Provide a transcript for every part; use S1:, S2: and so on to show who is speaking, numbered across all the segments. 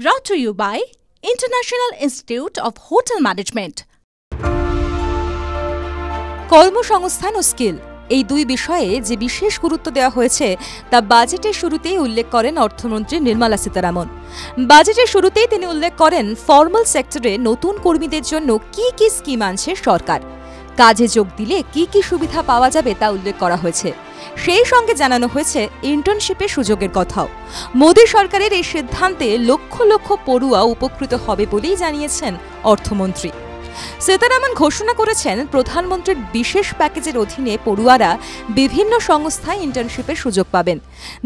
S1: Brought to you by International Institute of Hotel Management. কর্মসংস্থান ও skill এই দুই বিষয়ে যে বিশেষ গুরুত্ব দেওয়া হয়েছে তা বাজেটের শুরুতেই উল্লেখ করেন অর্থমন্ত্রী নির্মলা সীতারামন। বাজেটের শুরুতেই তিনি উল্লেখ করেন ফর্মাল সেক্টরে নতুন কর্মীদের জন্য কি কি স্কিম আনছে সরকার, কাজে যোগ দিলে কি কি সুবিধা পাওয়া যাবে তা উল্লেখ করা হয়েছে। সেই সঙ্গে জানানো হয়েছে ইন্টার্নশিপের সুযোগের কথাও। মোদী সরকারের এই সিদ্ধান্তে লক্ষ লক্ষ পড়ুয়া উপকৃত হবে বলেই জানিয়েছেন অর্থমন্ত্রী। সীতারামন ঘোষণা করেছেন প্রধানমন্ত্রীর বিশেষ প্যাকেজের অধীনে পড়ুয়ারা বিভিন্ন সংস্থায় ইন্টার্নশিপের সুযোগ পাবেন।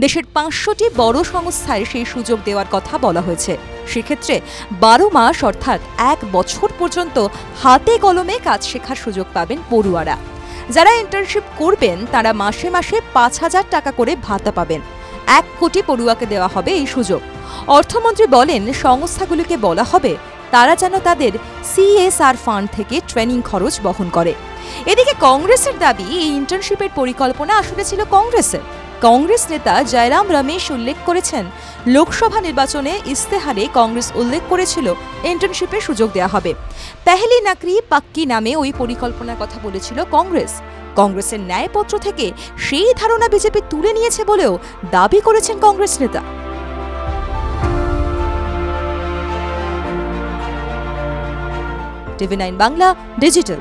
S1: দেশের ৫০০টি বড় সংস্থায় সেই সুযোগ দেওয়ার কথা বলা হয়েছে। সেক্ষেত্রে ১২ মাস অর্থাৎ ১ বছর পর্যন্ত হাতে কলমে কাজ শেখার সুযোগ পাবেন পড়ুয়ারা। যারা ইন্টার্নশিপ করবেন তারা মাসে মাসে ৫,০০০ টাকা করে ভাতা পাবেন। ১ কোটি পড়ুয়াকে দেওয়া হবে এই সুযোগ। অর্থমন্ত্রী বলেন, সংস্থাগুলিকে বলা হবে তারা যেন তাদের CSR ফান্ড থেকে ট্রেনিং খরচ বহন করে। এদিকে কংগ্রেসের দাবি, এই ইন্টার্নশিপের পরিকল্পনা আসলে ছিল কংগ্রেসের। কংগ্রেস নেতা জয়রাম রমেশ উল্লেখ করেছেন, লোকসভা নির্বাচনে ইস্তেহারে কংগ্রেস উল্লেখ করেছিল ইন্টার্নশিপের সুযোগ দেওয়া হবে। পেহলি নাকরি পাক্কি নামে ওই পরিকল্পনার কথা বলেছিল কংগ্রেস। কংগ্রেসের ন্যায়পত্র থেকে সেই ধারণা বিজেপি তুলে নিয়েছে বলেও দাবি করেছেন কংগ্রেস নেতা। TV9 Bangla Digital.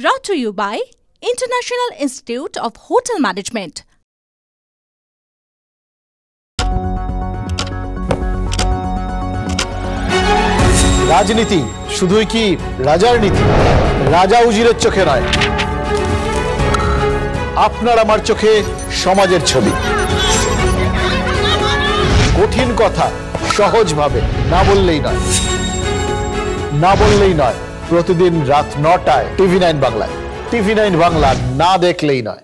S1: Brought to you by International Institute of Hotel Management.
S2: রাজনীতি শুধুই কি রাজার নীতি? রাজা উজিরের চোখে নয়, আপনার আমার চোখে সমাজের ছবি। কঠিন কথা সহজভাবে না বললেই নয়। প্রতিদিন রাত ৯টায় TV9 বাংলায়। TV9 বাংলা না দেখলেই নয়।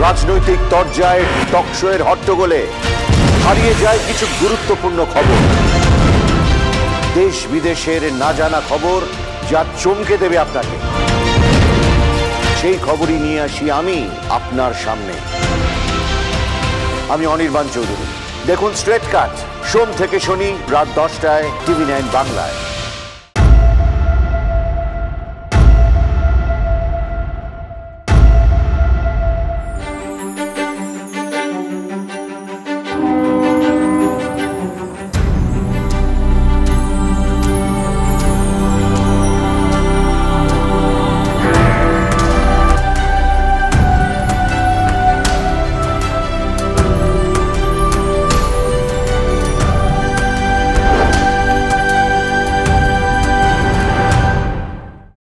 S3: রাজনৈতিক তরজায় টকশোয়ের হট্টগোলে হারিয়ে যায় কিছু গুরুত্বপূর্ণ খবর, দেশ বিদেশের না জানা খবর যা চমকে দেবে আপনাকে। সেই খবরই নিয়ে আসি আমি আপনার সামনে। আমি অনির্বাণ চৌধুরী। দেখুন স্ট্রেট কাট, সোম থেকে শনি রাত ১০টায় TV9 বাংলায়।